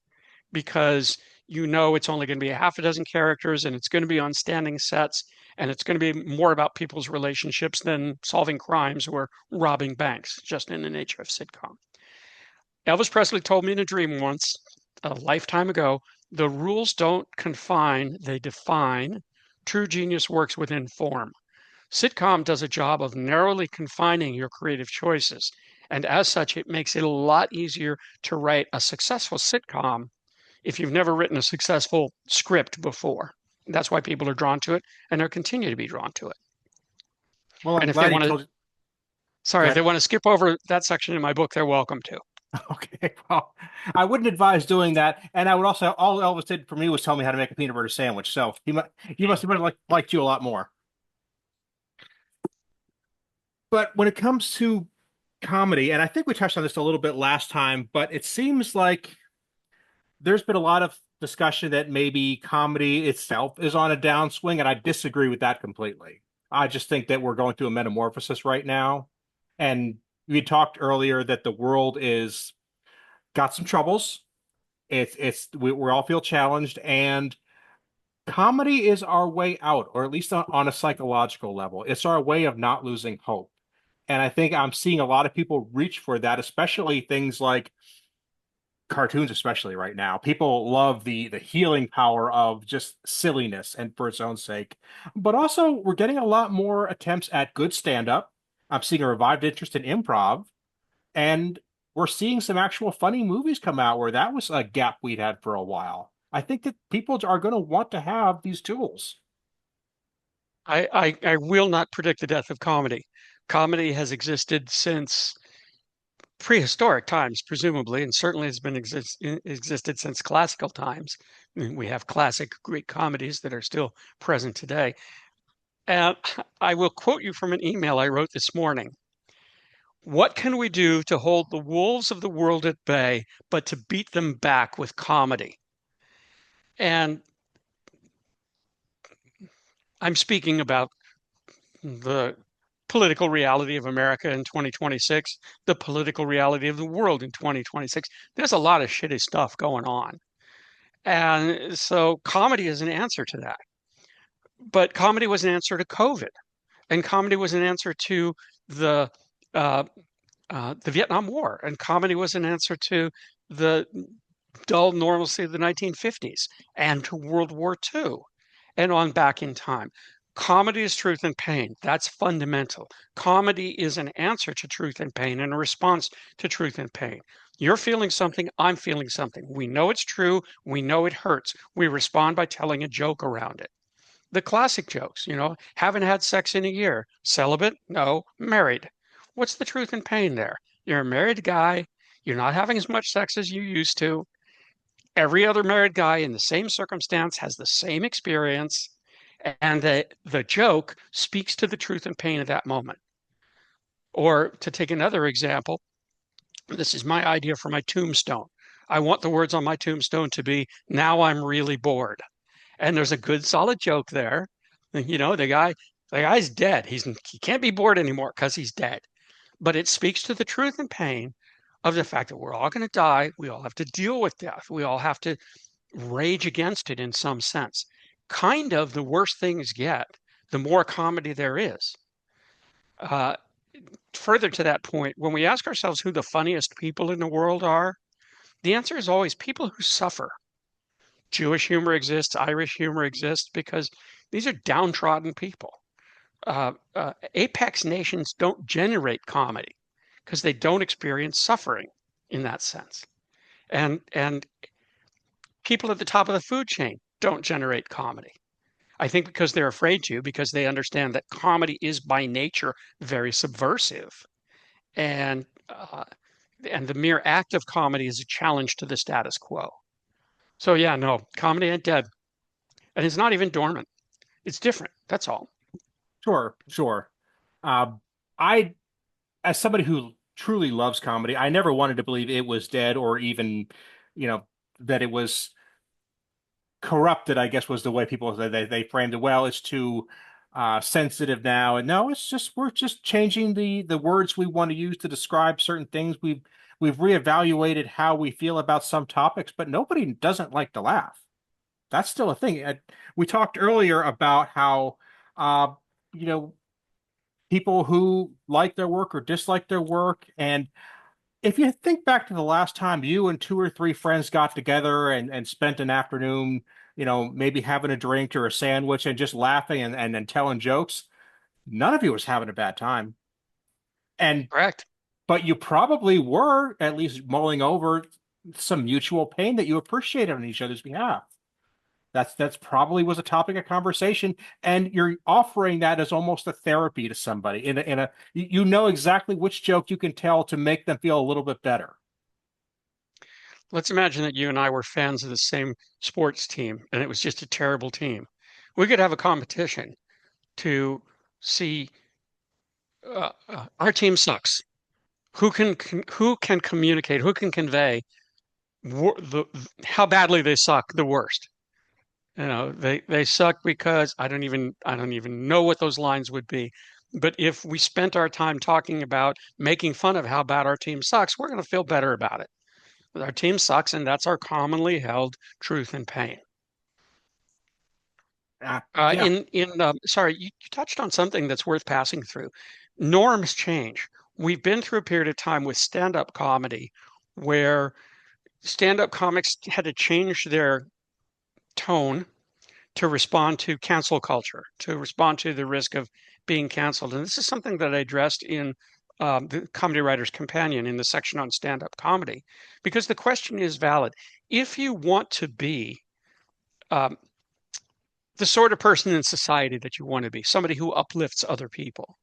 because you know it's only going to be a half a dozen characters and it's going to be on standing sets and it's going to be more about people's relationships than solving crimes or robbing banks, just in the nature of sitcom. Elvis Presley told me in a dream once, a lifetime ago, the rules don't confine, they define. True genius works within form. Sitcom does a job of narrowly confining your creative choices. And as such, it makes it a lot easier to write a successful sitcom if you've never written a successful script before. That's why people are drawn to it and they'll continue to be drawn to it. Well, I'm And if they glad he want to, told you. Go sorry, if they ahead. want to skip over that section in my book, they're welcome to. Okay, well, I wouldn't advise doing that. And I would also, all Elvis did for me was tell me how to make a peanut butter sandwich. So he must have been liked you a lot more. But when it comes to comedy, and I think we touched on this a little bit last time, but it seems like there's been a lot of discussion that maybe comedy itself is on a downswing, and I disagree with that completely. I just think that we're going through a metamorphosis right now. And we talked earlier that the world is got some troubles. We all feel challenged, and comedy is our way out, or at least on a psychological level. It's our way of not losing hope. And I think I'm seeing a lot of people reach for that, especially things like cartoons, especially right now. People love the healing power of just silliness and for its own sake. But also, we're getting a lot more attempts at good stand-up. I'm seeing a revived interest in improv, and we're seeing some actual funny movies come out where that was a gap we'd had for a while. I think that people are going to want to have these tools. I will not predict the death of comedy. Comedy has existed since prehistoric times, presumably, and certainly has been existed since classical times. I mean, we have classic Greek comedies that are still present today. And I will quote you from an email I wrote this morning. What can we do to hold the wolves of the world at bay, but to beat them back with comedy? And I'm speaking about the political reality of America in 2026, the political reality of the world in 2026. There's a lot of shitty stuff going on. And so comedy is an answer to that. But comedy was an answer to COVID, and comedy was an answer to the uh, the Vietnam War, and comedy was an answer to the dull normalcy of the 1950s and to World War II and on back in time. Comedy is truth and pain. That's fundamental. Comedy is an answer to truth and pain and a response to truth and pain. You're feeling something, I'm feeling something. We know it's true, we know it hurts. We respond by telling a joke around it. The classic jokes, haven't had sex in a year. Celibate? No. Married. What's the truth and pain there? You're a married guy. You're not having as much sex as you used to. Every other married guy in the same circumstance has the same experience. And the joke speaks to the truth and pain of that moment. Or to take another example, this is my idea for my tombstone. I want the words on my tombstone to be, now I'm really bored. And there's a good solid joke there. The guy's dead. He can't be bored anymore because he's dead. But it speaks to the truth and pain of the fact that we're all going to die. We all have to deal with death. We all have to rage against it in some sense. Kind of the worse things get, the more comedy there is. Uh, Further to that point, when we ask ourselves who the funniest people in the world are, the answer is always people who suffer. Jewish humor exists, Irish humor exists because these are downtrodden people. Apex nations don't generate comedy because they don't experience suffering in that sense. And people at the top of the food chain don't generate comedy. I think because they're afraid to, because they understand that comedy is by nature very subversive, and uh, and the mere act of comedy is a challenge to the status quo. So yeah, no, comedy ain't dead. And it's not even dormant. It's different. That's all. Sure, sure. Uh, I, as somebody who truly loves comedy, I never wanted to believe it was dead or even, you know, that it was corrupted, I guess was the way people they framed it. Well, it's too sensitive now, and no, it's just we're just changing the words we want to use to describe certain things. We've reevaluated how we feel about some topics, but nobody doesn't like to laugh. That's still a thing. We talked earlier about how uh, you know people who like their work or dislike their work, and if you think back to the last time you and two or three friends got together and spent an afternoon, maybe having a drink or a sandwich and just laughing and telling jokes, none of you was having a bad time. And Correct. but you probably were at least mulling over some mutual pain that you appreciated on each other's behalf. That's probably was a topic of conversation, and you're offering that as almost a therapy to somebody. You know exactly which joke you can tell to make them feel a little bit better. Let's imagine that you and I were fans of the same sports team and it was just a terrible team. We could have a competition to see our team sucks. Who can communicate, who can convey the how badly they suck the worst. They suck because I don't even know what those lines would be. But if we spent our time talking about making fun of how bad our team sucks, we're going to feel better about it. Our team sucks, and that's our commonly held truth and pain. Yeah. Sorry, you touched on something that's worth passing through. Norms change. We've been through a period of time with stand-up comedy where stand-up comics had to change their tone to respond to cancel culture, to respond to the risk of being canceled. And this is something that I addressed in the Comedy Writer's Companion in the section on stand-up comedy, because the question is valid. If you want to be um, the sort of person in society that you want to be, somebody who uplifts other people,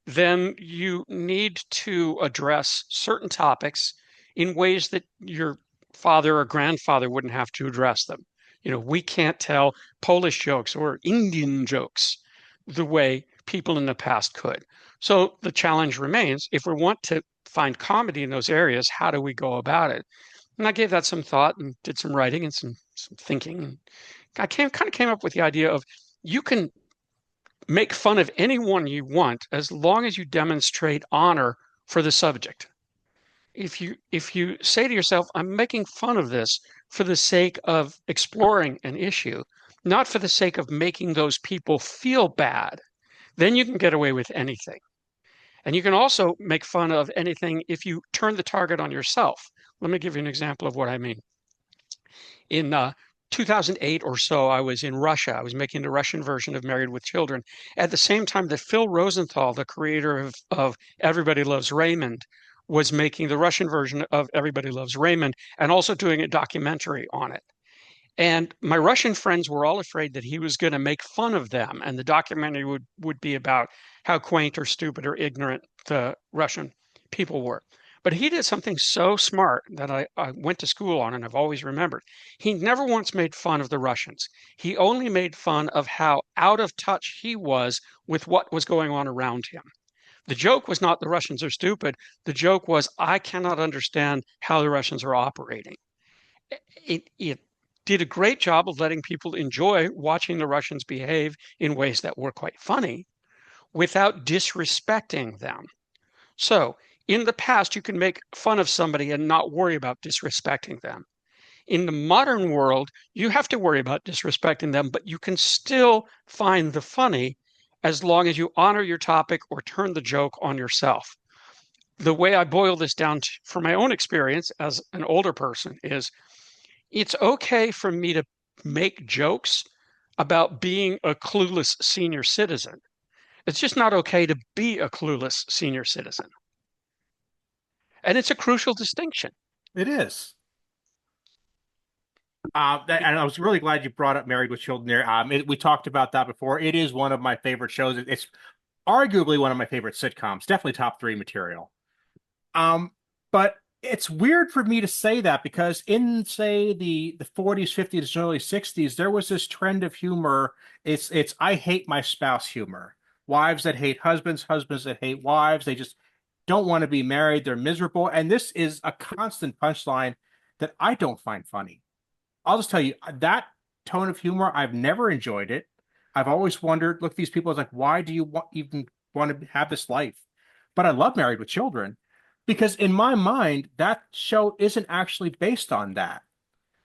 then you need to address certain topics in ways that your father or grandfather wouldn't have to address them. We can't tell Polish jokes or Indian jokes the way people in the past could. So the challenge remains, if we want to find comedy in those areas, how do we go about it? And I gave that some thought and did some writing and some thinking. And kind of came up with the idea of you can make fun of anyone you want as long as you demonstrate honor for the subject. If you say to yourself, I'm making fun of this for the sake of exploring an issue, not for the sake of making those people feel bad, then you can get away with anything. And you can also make fun of anything if you turn the target on yourself. Let me give you an example of what I mean. In 2008 or so, I was in Russia. I was making the Russian version of Married with Children at the same time that Phil Rosenthal, the creator of Everybody Loves Raymond, was making the Russian version of Everybody Loves Raymond and also doing a documentary on it. And my Russian friends were all afraid that he was going to make fun of them, and the documentary would be about how quaint or stupid or ignorant the Russian people were. But he did something so smart that I went to school on and I've always remembered. He never once made fun of the Russians. He only made fun of how out of touch he was with what was going on around him. The joke was not the Russians are stupid. The joke was, I cannot understand how the Russians are operating. It did a great job of letting people enjoy watching the Russians behave in ways that were quite funny without disrespecting them. So, in the past, you can make fun of somebody and not worry about disrespecting them. In the modern world, you have to worry about disrespecting them, but you can still find the funny as long as you honor your topic or turn the joke on yourself. The way I boil this down for my own experience as an older person is it's okay for me to make jokes about being a clueless senior citizen. It's just not okay to be a clueless senior citizen. And it's a crucial distinction. It is. And I was really glad you brought up Married with Children there. We talked about that before. It is one of my favorite shows. It's arguably one of my favorite sitcoms. Definitely top three material. But it's weird for me to say that because in, say, the 40s, 50s, and early 60s, there was this trend of humor. It's I hate my spouse humor. Wives that hate husbands, husbands that hate wives. They just don't want to be married. They're miserable. And this is a constant punchline that I don't find funny. I'll just tell you that tone of humor, I've never enjoyed it. I've always wondered, look, these people, I was like, why do you even want to have this life? But I love Married with Children because in my mind, that show isn't actually based on that.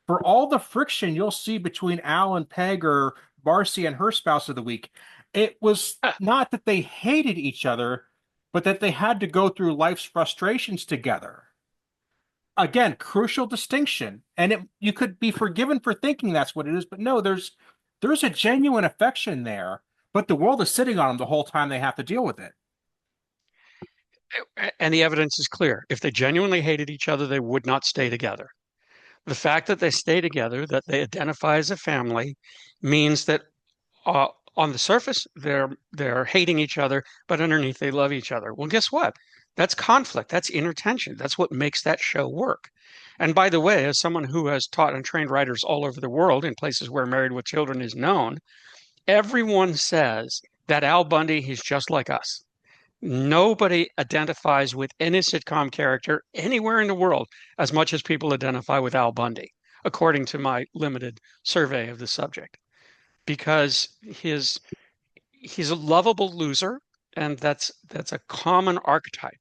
For all the friction you'll see between Al and Peg or Marcy and her spouse of the week, it was not that they hated each other, but that they had to go through life's frustrations together. Again, crucial distinction. And you could be forgiven for thinking that's what it is, but no, there's a genuine affection there, but the world is sitting on them the whole time they have to deal with it. And the evidence is clear. If they genuinely hated each other, they would not stay together. The fact that they stay together, that they identify as a family, means that uh, on the surface they're hating each other, but underneath they love each other. Well, guess what? That's conflict. That's inner tension. That's what makes that show work. And by the way, as someone who has taught and trained writers all over the world in places where Married with Children is known, everyone says that Al Bundy, he's just like us. Nobody identifies with any sitcom character anywhere in the world as much as people identify with Al Bundy, according to my limited survey of the subject, because he's a lovable loser, and that's a common archetype.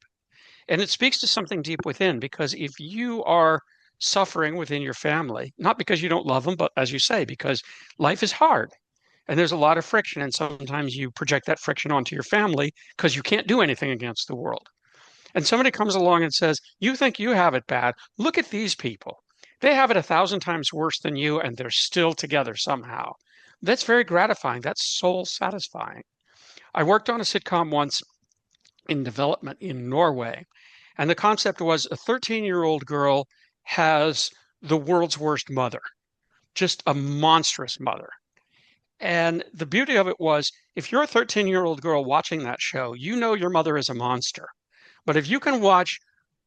And it speaks to something deep within, because if you are suffering within your family, not because you don't love them, but as you say, because life is hard and there's a lot of friction, and sometimes you project that friction onto your family because you can't do anything against the world. And somebody comes along and says, you think you have it bad? Look at these people. They have it 1,000 times worse than you, and they're still together somehow. That's very gratifying. That's soul satisfying. I worked on a sitcom once in development in Norway, and the concept was a 13-year-old girl has the world's worst mother, just a monstrous mother. And the beauty of it was, if you're a 13-year-old girl watching that show, you know your mother is a monster. But if you can watch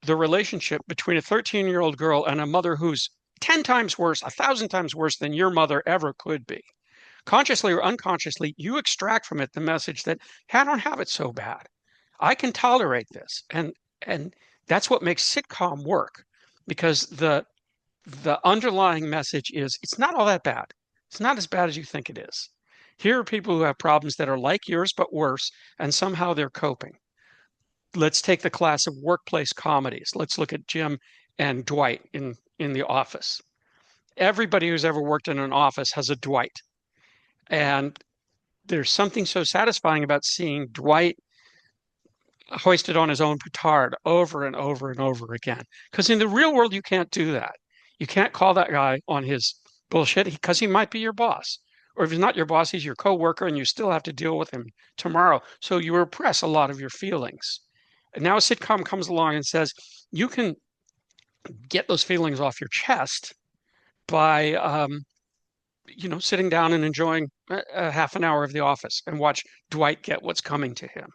the relationship between a 13-year-old girl and a mother who's 10 times worse, 1,000 times worse than your mother ever could be, consciously or unconsciously, you extract from it the message that, hey, I don't have it so bad. I can tolerate this. And that's what makes sitcom work, because the underlying message is it's not all that bad. It's not as bad as you think it is. Here are people who have problems that are like yours but worse, and somehow they're coping. Let's take the class of workplace comedies. Let's look at Jim and Dwight in The Office. Everybody who's ever worked in an office has a Dwight. And there's something so satisfying about seeing Dwight hoisted on his own petard over and over and over again. Because in the real world, you can't do that. You can't call that guy on his bullshit because he might be your boss. Or if he's not your boss, he's your coworker, and you still have to deal with him tomorrow. So you repress a lot of your feelings. And now a sitcom comes along and says, you can get those feelings off your chest by sitting down and enjoying a half an hour of The Office and watch Dwight get what's coming to him.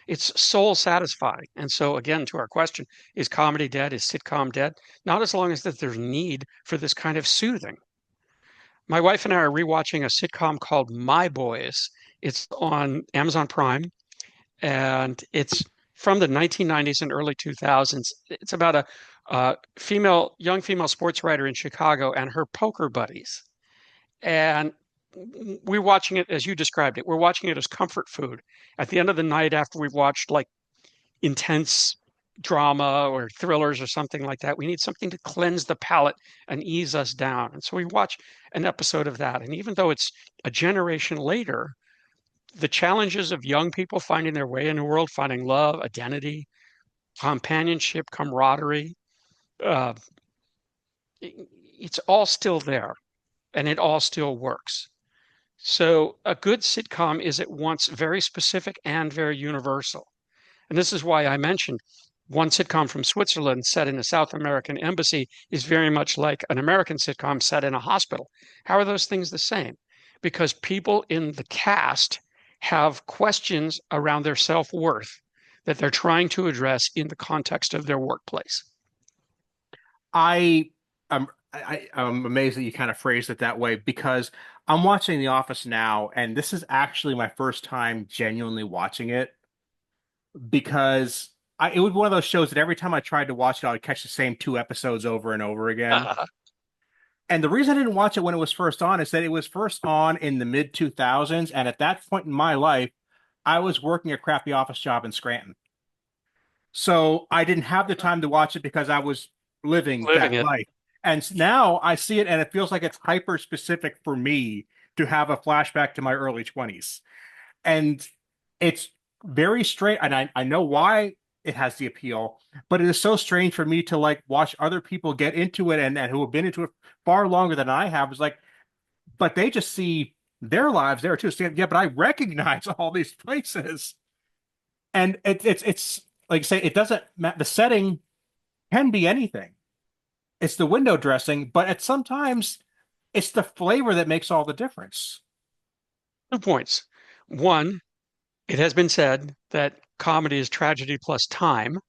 It's soul satisfying. And so, again, to our question, is comedy dead? Is sitcom dead? Not as long as that there's need for this kind of soothing. My wife and I are rewatching a sitcom called My Boys. It's on Amazon Prime, and it's from the 1990s and early 2000s. It's about a young female sports writer in Chicago and her poker buddies. And we're watching it as you described it. We're watching it as comfort food. At the end of the night, after we've watched like intense drama or thrillers or something like that, we need something to cleanse the palate and ease us down. And so we watch an episode of that. And even though it's a generation later, the challenges of young people finding their way in the world, finding love, identity, companionship, camaraderie, uh, it's all still there, and it all still works. So a good sitcom is at once very specific and very universal. And this is why I mentioned one sitcom from Switzerland set in a South American embassy is very much like an American sitcom set in a hospital. How are those things the same? Because people in the cast have questions around their self-worth that they're trying to address in the context of their workplace. I I'm amazed that you kind of phrased it that way because I'm watching The Office now, and this is actually my first time genuinely watching it because it was one of those shows that every time I tried to watch it, I would catch the same two episodes over and over again. And the reason I didn't watch it when it was first on is that it was first on in the mid 2000s, and at that point in my life, I was working a crappy office job in Scranton. So I didn't have the time to watch it because I was living Living that it. life. And now I see it and it feels like it's hyper specific for me to have a flashback to my early 20s. And it's very strange. And I know why it has the appeal, but it is so strange for me to like watch other people get into it and who have been into it far longer than I have. It's like, but they just see their lives there too. So, yeah, but I recognize all these places. And it's like I say, it doesn't the setting can be anything. It's the window dressing, but sometimes it's the flavor that makes all the difference. 2 points. One, it has been said that comedy is tragedy plus time.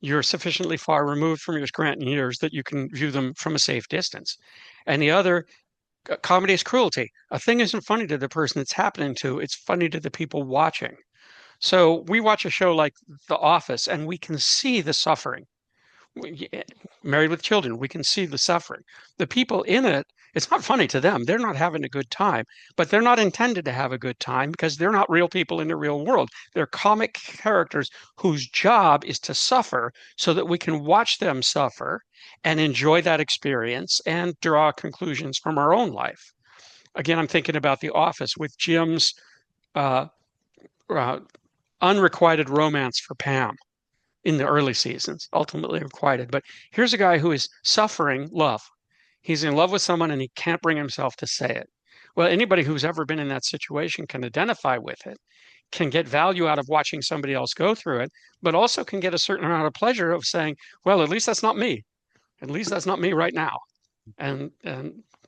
You're sufficiently far removed from your Scranton years that you can view them from a safe distance. And the other, comedy is cruelty. A thing isn't funny to the person it's happening to, it's funny to the people watching. So we watch a show like The Office and we can see the suffering. Married with Children, we can see the suffering. The people in it, it's not funny to them. They're not having a good time, but they're not intended to have a good time because they're not real people in the real world. They're comic characters whose job is to suffer so that we can watch them suffer and enjoy that experience and draw conclusions from our own life. Again, I'm thinking about The Office with Jim's uh, uh, unrequited romance for Pam in the early seasons, ultimately requited. But here's a guy who is suffering love. He's in love with someone and he can't bring himself to say it. Well, anybody who's ever been in that situation can identify with it, can get value out of watching somebody else go through it, but also can get a certain amount of pleasure of saying, well, at least that's not me. At least that's not me right now. And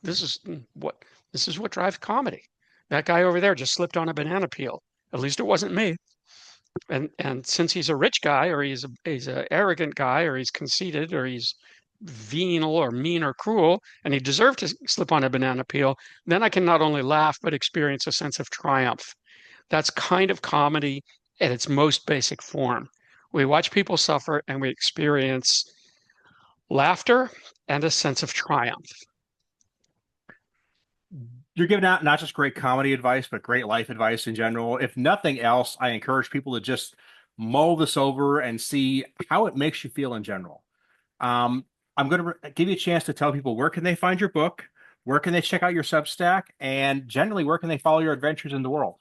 this is what this is what drives comedy. That guy over there just slipped on a banana peel. At least it wasn't me. And since he's a rich guy or he's a arrogant guy or he's conceited or he's venal or mean or cruel and he deserved to slip on a banana peel, then I can not only laugh but experience a sense of triumph. That's kind of comedy at its most basic form. We watch people suffer and we experience laughter and a sense of triumph. You're giving out not just great comedy advice, but great life advice in general. If nothing else, I encourage people to just mull this over and see how it makes you feel in general. I'm going to give you a chance to tell people where can they find your book, where can they check out your Substack, and generally where can they follow your adventures in the world.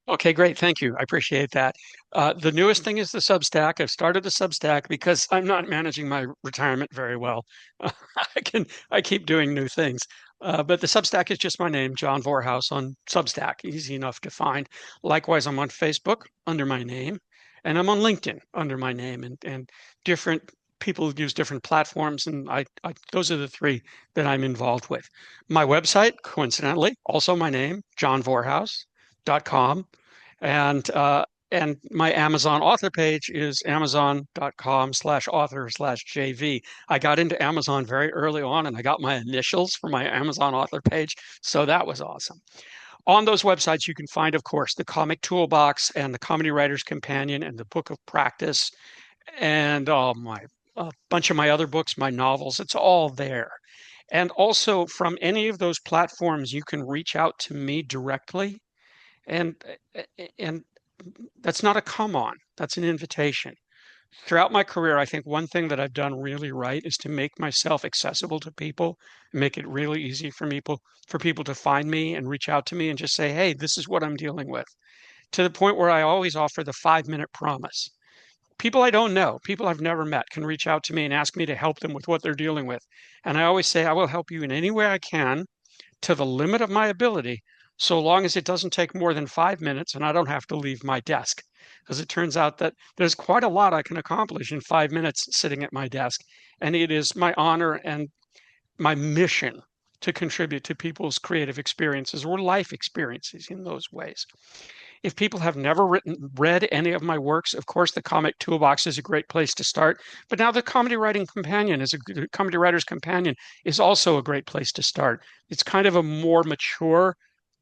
Okay, great. Thank you. I appreciate that. The newest thing is the Substack. I've started the Substack because I'm not managing my retirement very well. I keep doing new things. But the Substack is just my name, John Vorhaus on Substack, easy enough to find. Likewise, I'm on Facebook under my name, and I'm on LinkedIn under my name, and different people use different platforms, and those are the three that I'm involved with. My website, coincidentally, also my name, johnvorhaus.com. And my Amazon author page is amazon.com/author/JV. I got into Amazon very early on and I got my initials for my Amazon author page. So that was awesome. On those websites, you can find, of course, the Comic Toolbox and the Comedy Writer's Companion and the Book of Practice and a bunch of my other books, my novels. It's all there. And also from any of those platforms, you can reach out to me directly and and that's not a come on, that's an invitation. Throughout my career, I think one thing that I've done really right is to make myself accessible to people, make it really easy for people to find me and reach out to me and just say, hey, this is what I'm dealing with. To the point where I always offer the 5-minute promise. People I don't know, people I've never met can reach out to me and ask me to help them with what they're dealing with. And I always say, I will help you in any way I can to the limit of my ability, so long as it doesn't take more than 5 minutes and I don't have to leave my desk. Because it turns out that there's quite a lot I can accomplish in 5 minutes sitting at my desk. And it is my honor and my mission to contribute to people's creative experiences or life experiences in those ways. If people have never read any of my works, of course, the Comic Toolbox is a great place to start. But now the Comedy Writer's Companion is also a great place to start. It's kind of a more mature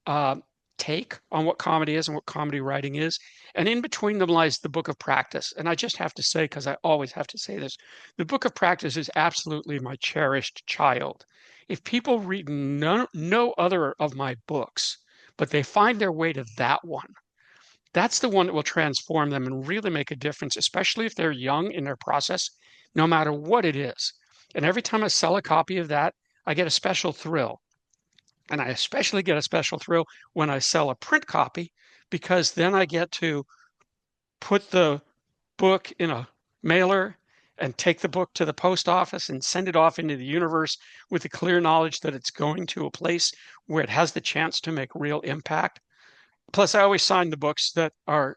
uh, take on what comedy is and what comedy writing is. And in between them lies the book of practice. And I just have to say, because I always have to say this, the book of practice is absolutely my cherished child. If people read no other of my books, but they find their way to that one, that's the one that will transform them and really make a difference, especially if they're young in their process, no matter what it is. And every time I sell a copy of that, I get a special thrill. And I especially get a special thrill when I sell a print copy, because then I get to put the book in a mailer and take the book to the post office and send it off into the universe with the clear knowledge that it's going to a place where it has the chance to make real impact. Plus, I always sign the books that I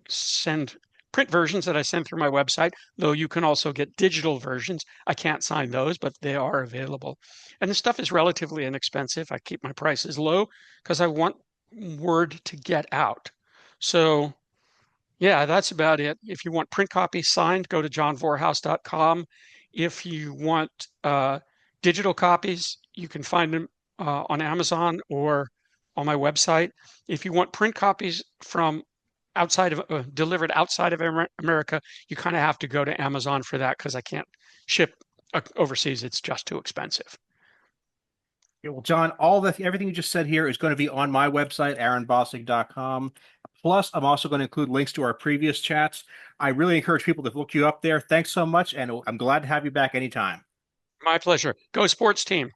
send, print versions that I send through my website, though you can also get digital versions. I can't sign those, but they are available. And the stuff is relatively inexpensive. I keep my prices low because I want word to get out. So yeah, that's about it. If you want print copies signed, go to johnvorhaus.com. If you want digital copies, you can find them on Amazon or on my website. If you want print copies from outside of delivered outside of America, you kind of have to go to Amazon for that because I can't ship overseas. It's just too expensive. Yeah, well, John, everything you just said here is going to be on my website, aaronbossig.com. Plus, I'm also going to include links to our previous chats. I really encourage people to look you up there. Thanks so much, and I'm glad to have you back anytime. My pleasure. Go sports team.